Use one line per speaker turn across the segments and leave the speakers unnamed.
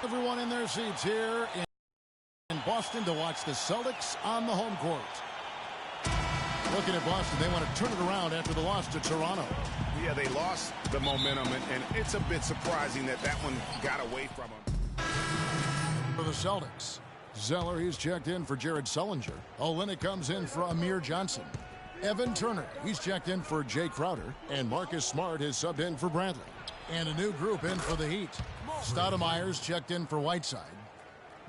Everyone in their seats here in Boston to watch the Celtics on the home court. Looking at Boston, they want to turn it around after the loss to Toronto.
Yeah, they lost the momentum, and it's a bit surprising that one got away from them.
For the Celtics, Zeller, he's checked in for Jared Sullinger. Olynyk comes in for Amir Johnson. Evan Turner, he's checked in for Jay Crowder. And Marcus Smart has subbed in for Bradley. And a new group in for the Heat. Stoudemire's checked in for Whiteside.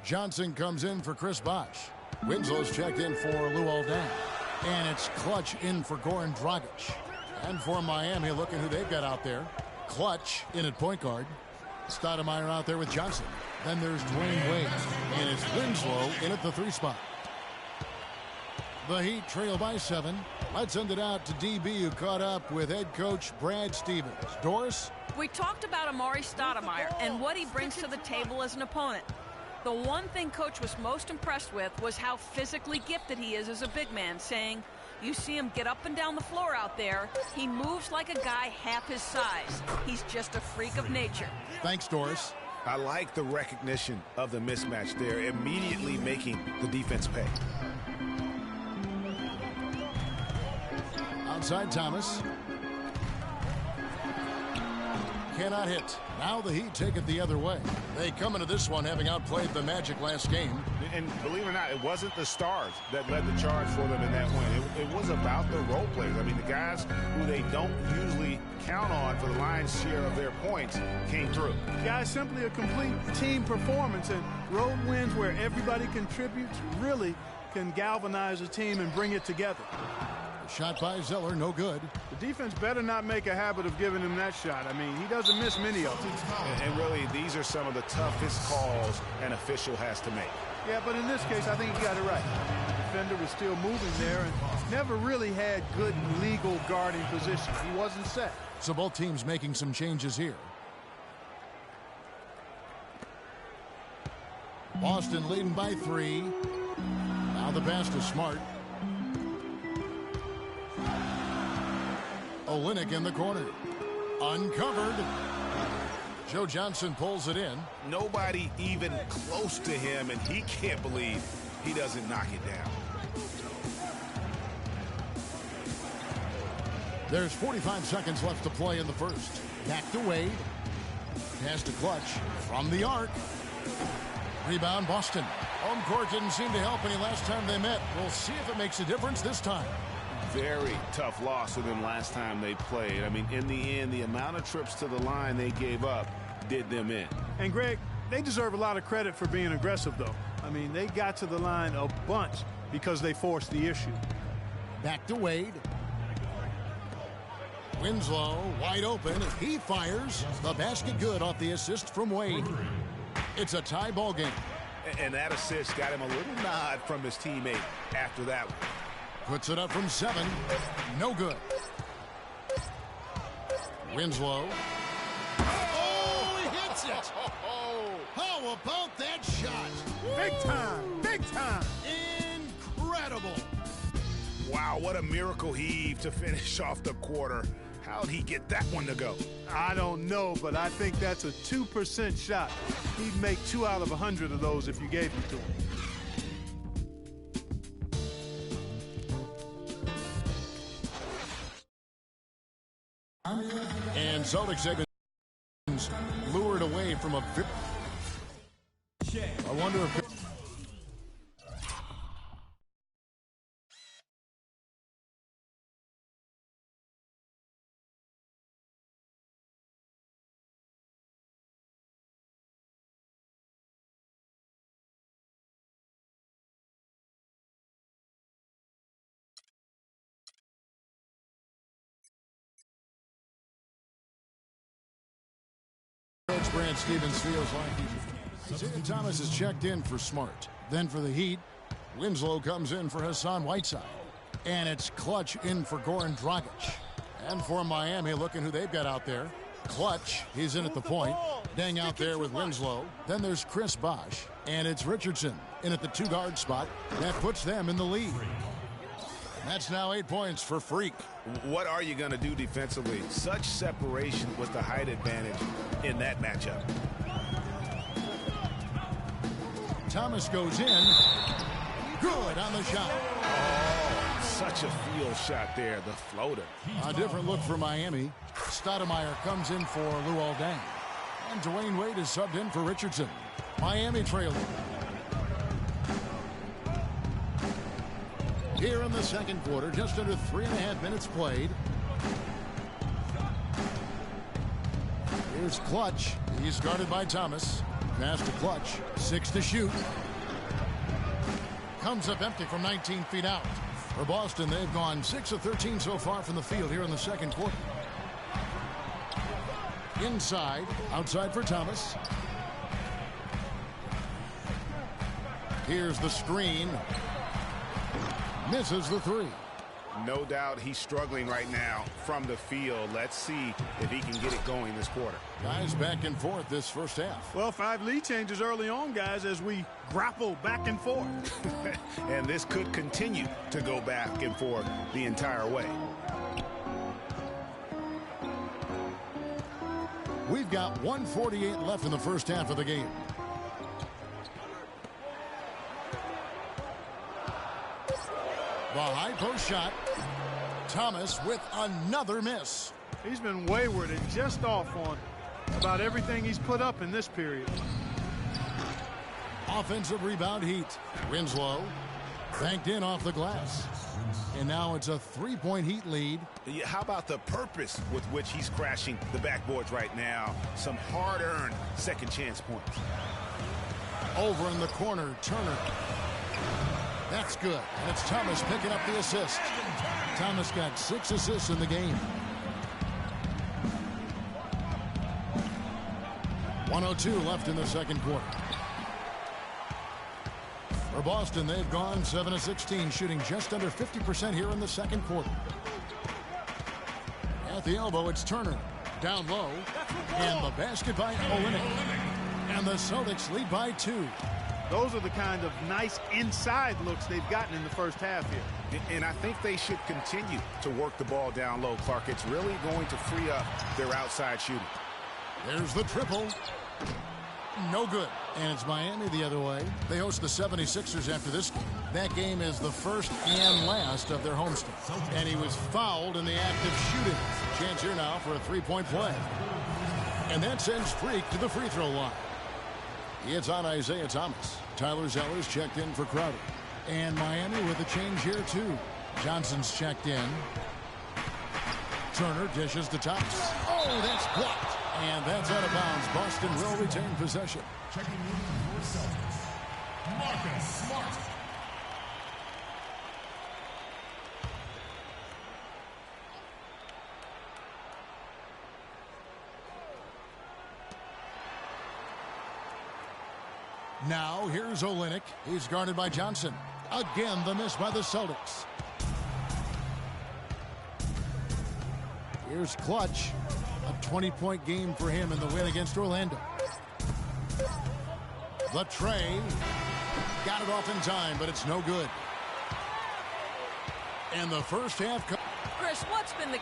Johnson comes in for Chris Bosh. Winslow's checked in for Luol Deng. And it's Clutch in for Goran Dragic. And for Miami, looking who they've got out there. Clutch in at point guard. Stoudemire out there with Johnson. Then there's Dwayne Wade. And it's Winslow in at the 3 spot. The Heat trail by 7. Let's send it out to DB, who caught up with head coach Brad Stevens. Doris?
We talked about Amari Stoudemire and what he brings to the table as an opponent. The one thing Coach was most impressed with was how physically gifted he is as a big man, saying, you see him get up and down the floor out there. He moves like a guy half his size. He's just a freak of nature.
Thanks, Doris.
I like the recognition of the mismatch there, immediately making the defense pay.
Outside Thomas. Cannot hit. Now the Heat take it the other way. They come into this one having outplayed the Magic last game.
And believe it or not, it wasn't the stars that led the charge for them in that win. It was about the role players. I mean, the guys who they don't usually count on for the lion's share of their points came through.
Guys, simply a complete team performance, and road wins where everybody contributes really can galvanize a team and bring it together.
Shot by Zeller, no good.
The defense better not make a habit of giving him that shot. I mean, he doesn't miss many of them.
And really, these are some of the toughest calls an official has to make.
Yeah, but in this case, I think he got it right. The defender was still moving there and never really had good legal guarding position. He wasn't set.
So both teams making some changes here. Boston leading by 3. Now the pass to Smart. Olynyk in the corner. Uncovered. Joe Johnson pulls it in.
Nobody even close to him, and he can't believe he doesn't knock it down.
There's 45 seconds left to play in the first. Back to Wade. Pass to Clutch from the arc. Rebound Boston. Home court didn't seem to help any last time they met. We'll see if it makes a difference this time.
Very tough loss for them last time they played. I mean, in the end, the amount of trips to the line they gave up did them in.
And, Greg, they deserve a lot of credit for being aggressive, though. I mean, they got to the line a bunch because they forced the issue.
Back to Wade. Winslow wide open. He fires. The basket good off the assist from Wade. It's a tie ball game.
And that assist got him a little nod from his teammate after that one.
Puts it up from 7. No good. Winslow. Oh, he hits it. How about that shot?
Big time. Big time.
Incredible.
Wow, what a miracle heave to finish off the quarter. How'd he get that one to go?
I don't know, but I think that's a 2% shot. He'd make 2 out of 100 of those if you gave them to him.
And Celtics seconds lured away from a... I wonder if... Coach Brad Stevens feels like Isaiah Thomas is checked in for Smart. Then for the Heat, Winslow comes in for Hassan Whiteside. And it's Clutch in for Goran Dragic. And for Miami, looking who they've got out there. Clutch, he's in at the point. Deng out there with Winslow. Then there's Chris Bosh. And it's Richardson in at the 2-guard spot. That puts them in the lead. That's now 8 points for Freak.
What are you going to do defensively? Such separation with the height advantage in that matchup.
Thomas goes in. Good on the shot.
Oh, such a field shot there, the floater.
A different look for Miami. Stoudemire comes in for Luol Deng. And Dwayne Wade is subbed in for Richardson. Miami trailing. Here in the second quarter, just under 3.5 minutes played. Here's Clutch. He's guarded by Thomas. Pass to Clutch. 6 to shoot. Comes up empty from 19 feet out. For Boston, they've gone 6 of 13 so far from the field here in the second quarter. Inside. Outside for Thomas. Here's the screen. Misses the three.
No doubt he's struggling right now from the field. Let's see if he can get it going this quarter.
Guys back and forth this first half.
Well, 5 lead changes early on, guys, as we grapple back and forth.
And this could continue to go back and forth the entire way.
We've got 1:48 left in the first half of the game. The high post shot. Thomas with another miss.
He's been wayward and just off on about everything he's put up in this period.
Offensive rebound Heat. Winslow banked in off the glass. And now it's a 3-point Heat lead.
How about the purpose with which he's crashing the backboards right now? Some hard-earned second chance points.
Over in the corner, Turner. That's good. And it's Thomas picking up the assist. Thomas got 6 assists in the game. 1:02 left in the second quarter. For Boston, they've gone 7 of 16, shooting just under 50% here in the second quarter. At the elbow, it's Turner. Down low. And the basket by Olynyk. And the Celtics lead by 2.
Those are the kind of nice inside looks they've gotten in the first half here.
And I think they should continue to work the ball down low, Clark. It's really going to free up their outside shooting.
There's the triple. No good. And it's Miami the other way. They host the 76ers after this game. That game is the first and last of their homestand. And he was fouled in the act of shooting. Chance here now for a 3-point play. And that sends Freak to the free throw line. It's on Isaiah Thomas. Tyler Zeller's checked in for Crowder. And Miami with a change here, too. Johnson's checked in. Turner dishes to Thomas. Oh, that's blocked. And that's out of bounds. Boston will retain possession.
Checking in for Celtics, Marcus Smart.
Now, here's Olynyk. He's guarded by Johnson. Again, the miss by the Celtics. Here's Clutch. A 20-point game for him in the win against Orlando. The tray. Got it off in time, but it's no good. And the first half.
Chris, what's been the...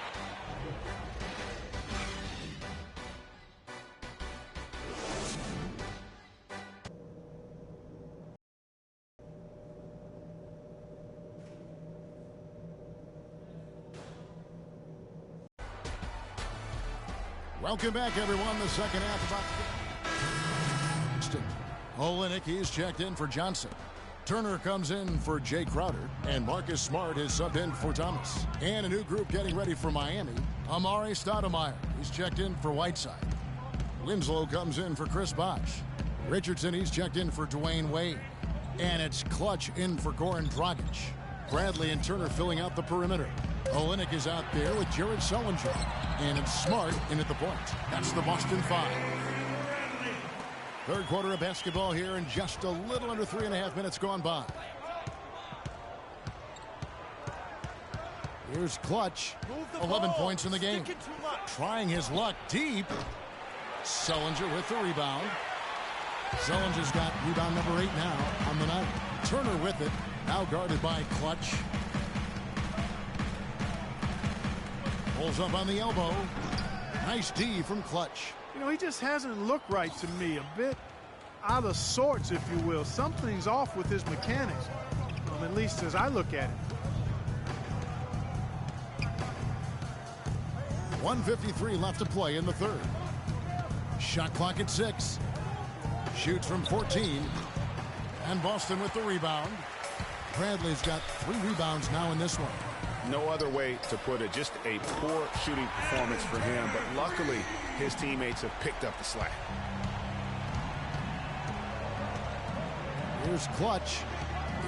Welcome back, everyone. The second half about Olynyk, he's checked in for Johnson. Turner comes in for Jay Crowder, and Marcus Smart is subbed in for Thomas. And a new group getting ready for Miami. Amari Stoudemire, he's checked in for Whiteside. Winslow comes in for Chris Bosh. Richardson, he's checked in for Dwayne Wade. And it's Clutch in for Goran Dragic. Bradley and Turner filling out the perimeter. Olynyk is out there with Jared Sullinger. And it's Smart in at the point. That's the Boston 5. Third quarter of basketball here, and just a little under 3.5 minutes gone by. Here's Clutch. 11 points in the game. Trying his luck deep. Sullinger with the rebound. Sullinger's got rebound number 8 now on the night. Turner with it. Now guarded by Clutch. Pulls up on the elbow. Nice D from Clutch.
You know, he just hasn't looked right to me. A bit out of sorts, if you will. Something's off with his mechanics, at least as I look at it.
1:53 left to play in the third. Shot clock at 6. Shoots from 14. And Boston with the rebound. Bradley's got 3 rebounds now in this one.
No other way to put it. Just a poor shooting performance for him. But luckily, his teammates have picked up the slack.
Here's Clutch.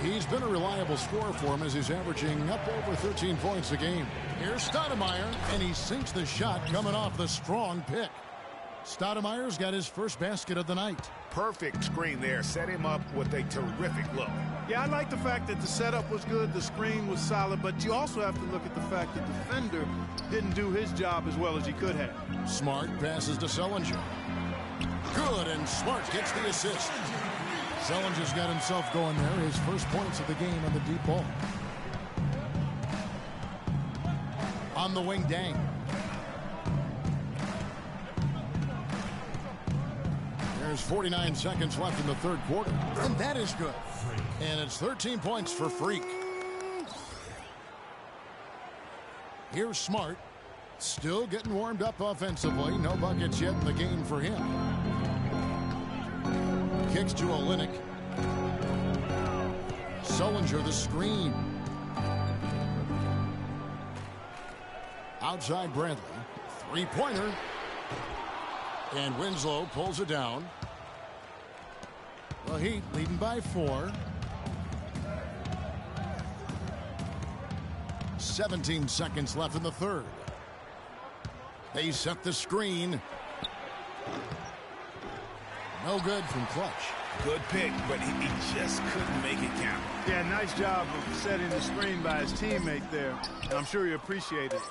He's been a reliable scorer for him as he's averaging up over 13 points a game. Here's Stoudemire, and he sinks the shot coming off the strong pick. Stoudemire's got his first basket of the night.
Perfect screen there. Set him up with a terrific look.
Yeah, I like the fact that the setup was good, the screen was solid, but you also have to look at the fact that the defender didn't do his job as well as he could have.
Smart passes to Sullinger. Good, and Smart gets the assist. Sullinger's got himself going there. His first points of the game on the deep ball. On the wing, Dang. There's 49 seconds left in the third quarter. And that is good. And it's 13 points for Freak. Here's Smart. Still getting warmed up offensively. No buckets yet in the game for him. Kicks to Olynyk. Sullinger the screen. Outside Bradley. Three-pointer. And Winslow pulls it down. The Heat leading by 4. 17 seconds left in the third. They set the screen. No good from Clutch.
Good pick, but he just couldn't make it count.
Yeah, nice job of setting the screen by his teammate there. And I'm sure he appreciated it.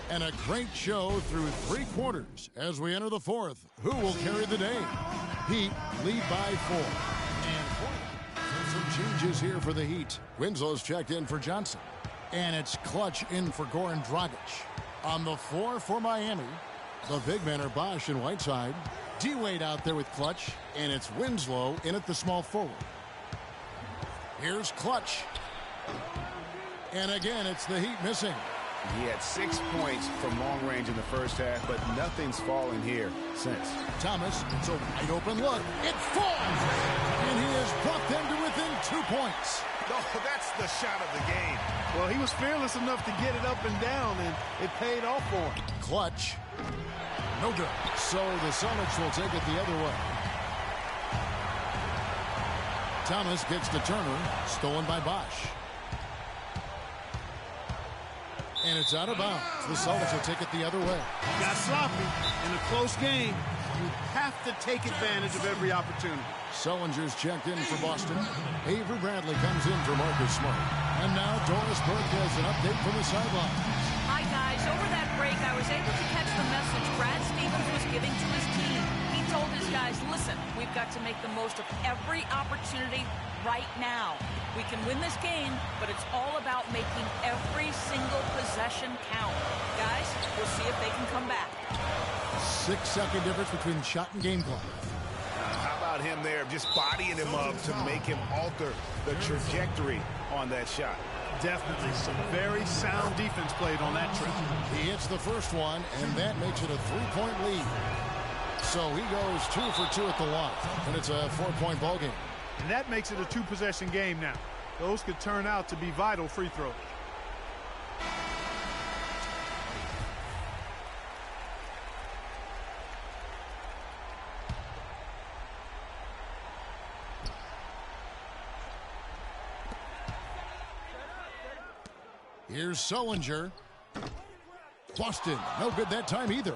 And a great show through 3 quarters as we enter the fourth. Who will carry the day? Heat lead by 4. And some changes here for the Heat. Winslow's checked in for Johnson. And it's Clutch in for Goran Dragic. On the floor for Miami, the big men are Bosch and Whiteside. D-Wade out there with Clutch. And it's Winslow in at the small forward. Here's Clutch. And again, it's the Heat missing.
He had 6 points from long range in the first half, but nothing's fallen here since.
Thomas, it's a wide open look. It falls! And he has brought them to within 2 points.
No, that's the shot of the game.
Well, he was fearless enough to get it up and down, and it paid off for him.
Clutch. No good. So the Celtics will take it the other way. Thomas gets to Turner. Stolen by Bosch. And it's out of bounds. The Celtics will take it the other way.
Got sloppy in a close game. You have to take advantage of every opportunity.
Sullinger's checked in for Boston. Avery Bradley comes in for Marcus Smart. And now Doris Burke has an update from the sidelines.
Hi, guys. Over that break, I was able to catch the message Brad Stevens was giving to his team. He told his guys, listen, we've got to make the most of every opportunity right now. We can win this game, but it's all about making every single possession count. Guys, we'll see if they can come back.
6-second difference between shot and game clock.
How about him there, just bodying him up to make him alter the trajectory on that shot?
Definitely some very sound defense played on that trip.
He hits the first one, and that makes it a 3-point lead. So he goes 2 for 2 at the line, and it's a 4-point ball game.
And that makes it a 2-possession game now. Those could turn out to be vital free throws.
Here's Sullinger. Boston, no good that time either.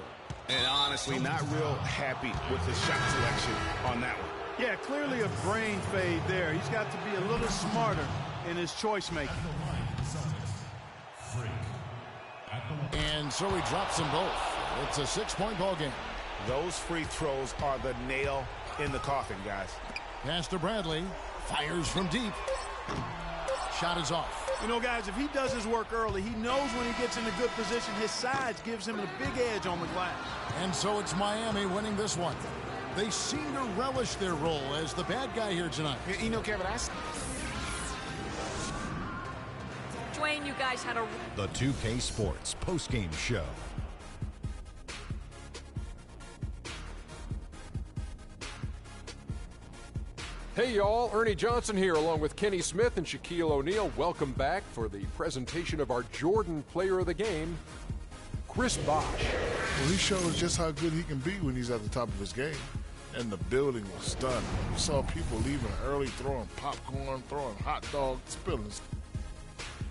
And honestly, not real happy with the shot selection on that one.
Yeah, clearly a brain fade there. He's got to be a little smarter in his choice making.
And so he drops them both. It's a 6-point ball game.
Those free throws are the nail in the coffin, guys.
Pass to Bradley. Fires from deep. Shot is off.
You know, guys, if he does his work early, he knows when he gets in a good position, his size gives him a big edge on the glass. And
so it's Miami winning this one. They seem to relish their role as the bad guy here tonight.
You know, Kevin,
Dwayne, you guys had a...
The 2K Sports postgame show.
Hey y'all, Ernie Johnson here along with Kenny Smith and Shaquille O'Neal. Welcome back for the presentation of our Jordan Player of the Game, Chris Bosh.
Well, he shows just how good he can be when he's at the top of his game. And the building was stunning. We saw people leaving early, throwing popcorn, throwing hot dogs, spilling.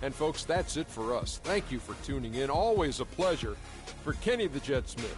And folks, that's it for us. Thank you for tuning in. Always a pleasure. For Kenny the Jet Smith,